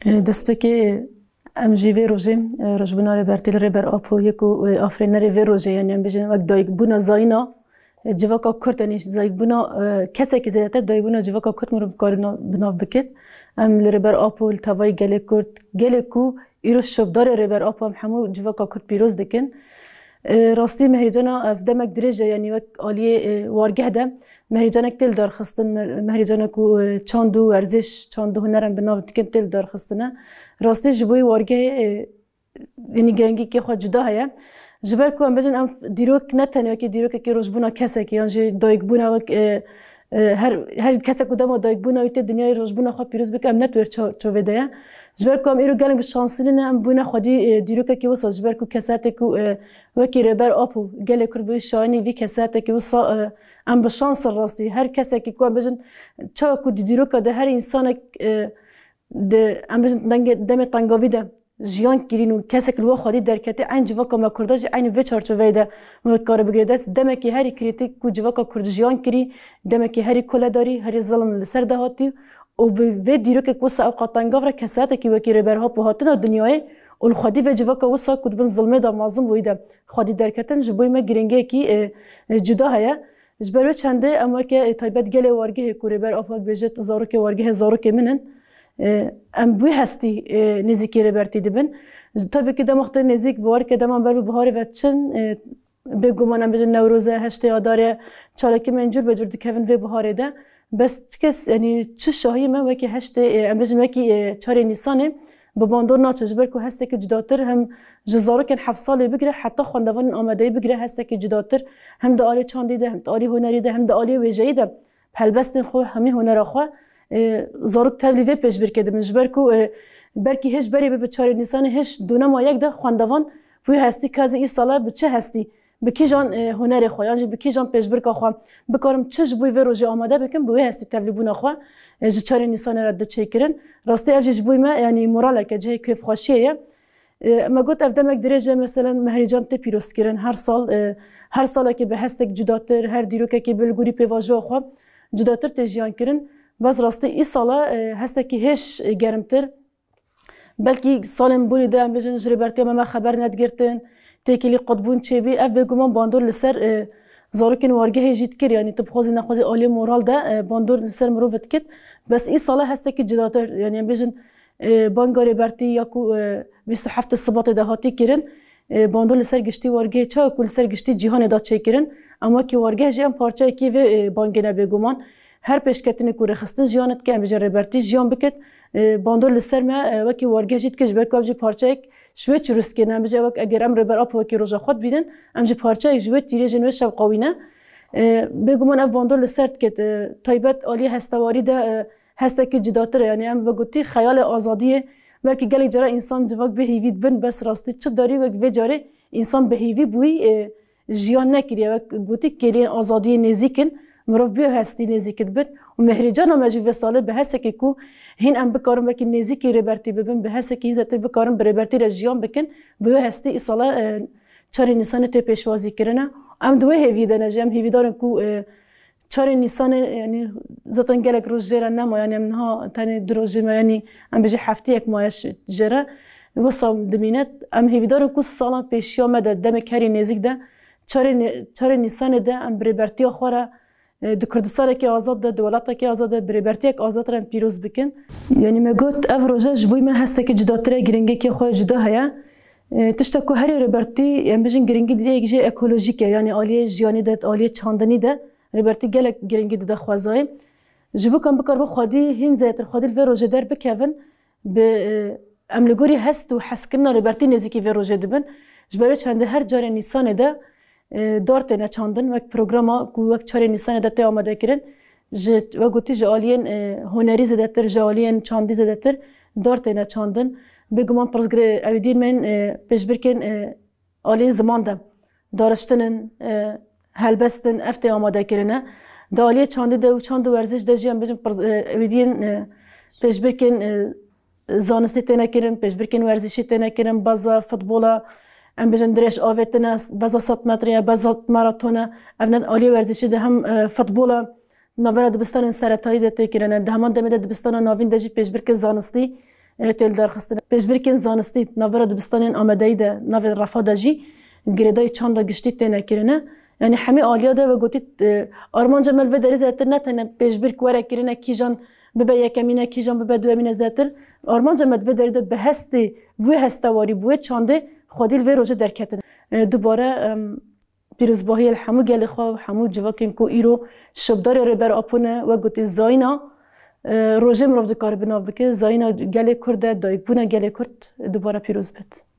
دست بکی ام جیوه روزه رجبنا ربرتیل ربر آپو یکو آفرینه ری روزه یعنی ام بیشتر وقت دایگ بنا زاینا جوکا کرد نیست دایگ بنا کسی که زیادتر دایگ بنا جوکا کرد مرو کارنا بناف بکت ام ربر آپو التوای گله کرد گله کو ایروز شبدار ربر آپو هم همو جوکا کرد پیروز دکن راستی مهرجانا افدمک درجه یعنی وقت عالیه وارگه ده مهرجانک تل دار خستن مهرجانا کو چاندو ورزش چاندو هنرم بناو تکن تل دار خستنه راستی جبوی وارگه یعنی گنگی که خود جدا هیا جبر کو ام بجن ام دیروک نتنه که دیروک که روزبونا کسی که یعنی دایگ بونا وقت هر کسی کدام دایگ بونا ویت دنیای روزبونا خود پیروز بکم نتور چو ویدیا جبر کو ام ایرو گلم شانسی نه ام بونا خودی دیروک که وصل جبر کو کساته کو وکی ربر آپو گله کرد بی شانی وی کساته که وصل ام بشانس راستی هر کسی که کو ام بجن چه کو دیروک ده هر انسان ده ام بجن دم تنگاوی ده جیان کرینو کسی که لوا خودی درکته عین جوکا ما کرداش عین وچار چو ویده مود کار بگیرد دم کی هری کریتیک کو جوکا کرد جیان کری دم کی هری کلا داری هری ظلم لسر دهاتی و به دیروک کوسا اوقات تنگاور کساته که وکی ربرها پوهاتن دنیای الخدی و جوکا وسا کد بن ظلمه دا مازم بوده خودی درکتن جبوی ما گرینگه کی جدا هیا جبر چنده اما که تایبت گله وارگه کوریبر افاق بجت زارو که وارگه زارو که منن ام بوی هستی نزیکی ربرتی دبن طبعا که دماغت نزیک بوار که دمان بر بهاری و چن بگمانم بجن نوروزه هشته آداره چالکی منجور بجور دکون و بهاری ده بس کس یعنی چه شاهی من وکی هشته ام بجن وکی 4 نیسانه با باندور ناچش برکو هسته که جداتر هم جزارو کن 7 ساله بگیره حتی خواندوان آماده بگیره هسته که جداتر هم دالی چاندی ده هم دالی هنری ده هم دالی ویژه‌ای ده پلبستن خو همه هنر خو زاروک تبلیغ پیش برکده منجبر کو برکی هیچ بری به 4 نیسان هیچ دونه ما یک ده خواندوان بوی هستی که از این ساله به چه هستی به کی جان هنر خو یعنی به کی جان پیش برک خو بکارم چش بوی و روزی آماده بکن بوی هستی تبلیغون خو 4 نیسان رد چیکرن راستی اجش بوی ما یعنی موراله که جه کیف خوشیه ما گفت افدمک درجه مثلا مهرجان تی پیروز کردن هر سال که به هستک جداتر هر دیروک که بلگوری پیواژو خو جداتر تجیان کردن باز راستی این ساله هسته که هیچ گرمتر بلکه سالم بوری دام بجن جربرتی ما خبر ندگرتن تکیلی قطبون چه بی اف بگمان باندور لسر زاروکن وارگه هجیت کر یعنی تبخوزی نخوزی عالی مورال ده باندور لسر مروفت کت بس این ساله هسته که جداتر یعنی بجن بانگاری برتی یا کو 27 صبات دهاتی کرن باندور لسر گشتی وارگه چه کل سر گشتی جهان داد چه کرن اما که وارگه جام پارچه کی و بانگنه بگمان هر پیشکتنی کوره خستن جیانت که امروز ربرتی جیان بکت باندور لسر ما وکی وارگه جیت که جبر کابج پارچه یک شوی چروس کنه امروز وقت اگر ام ربر آب وکی روزا خود بیدن امروز پارچه یک جوی تیره جنوی شب قوینه بگمان اف باندور لسر کت تایبت عالی هستواری ده هسته که جداتره یعنی ام بگویی خیال آزادیه بلکه گلی جرا انسان جواب به هیوید بن بس راستی چه داری وقت و جاره انسان به هیوی بوی جیان نکریه وقت گویی کلی آزادی نزیکن مروف بیه هستی نزیکت بد و مهرجان و مجیو ساله به هست که کو هین ام بکارم وکی نزیکی ربرتی ببین به هست که ایزت بکارم به ربرتی رجیان بکن بیه هستی ای ساله 4 نیسان ته پیشوازی کرنه ام دوی هیویدن جم هیویدارن کو 4 نیسان یعنی زاتن گلک روز جرا نما یعنی منها تانی دروج ما یعنی ام بجی هفته یک ماهش جرا وصل دمینت ام هیویدارن کو سالا پیشیا مد دم کاری نزیک ده 4 نیسان ده ام ربرتی خوره د کردستان که آزاد ده دولت که آزاد ده بربرتی که آزاد رن پیروز بکن یعنی مگوت افروجه جبوی من هسته که جداتره گرینگی که خود جدا هیا تشتا که هری ربرتی یعنی بجن گرینگی دیگه یک جه اکولوژیکه یعنی عالیه جیانی ده عالیه چاندنی ده ربرتی گله گرینگی ده خوازای جبو کم بکار با خودی هین زیتر خودی الفروجه در بکون به املگوری هست و حسکرنا ربرتی نزیکی فروجه دبن جبرای چنده هر جار نیسان ده دارت نچاندن وقت پروگراما کو وقت 4 نیسان داده آماده کردن و گویی جالین هنری زدتر جالین چاندی زدتر دارت نچاندن بگمان پرزگر اویدین من پیش برکن عالی زمان دم دارشتنن هلبستن افته آماده کردنه دالی چاندی ده و چاند ورزش داشتیم بچم اویدین پیش برکن زانستی تنکرم پیش برکن ورزشی تنکرم بازا فوتبالا ام بجن درش آویتنه بازا 100 متریه بازا ماراتونه افناد عالی ورزشی ده هم فوتبالا نوارد دبستان سرطایی ده تکرانه ده همان دمیده دبستان نوین داشتی پیش برکن زانستی تل درخستن پێشبرکên زانستî navbera dibistanên Amedeyî de navê Refa de jî girêdayî çanda giştî têne kirine yani hemî aliya de ve gotî armanca me li vê derê zêtir ne tene pêşbirk were kirine kîjan bibe yekemîne kîjan bibe duemîne zêtir armanca me di vê derê de bi hestê wê hestewarî bi wê çandê xwedî li vê rojê derketin dubare pîrozbahiyê li hemû gelê xwe û hemû civakên ku îro şevdarê rêber Apo ne we gotî zayîna rojê mirov dikare bi nav bike zayîna gelê Kurd e dayîkbûna gelê Kurd dubare pîroz bit.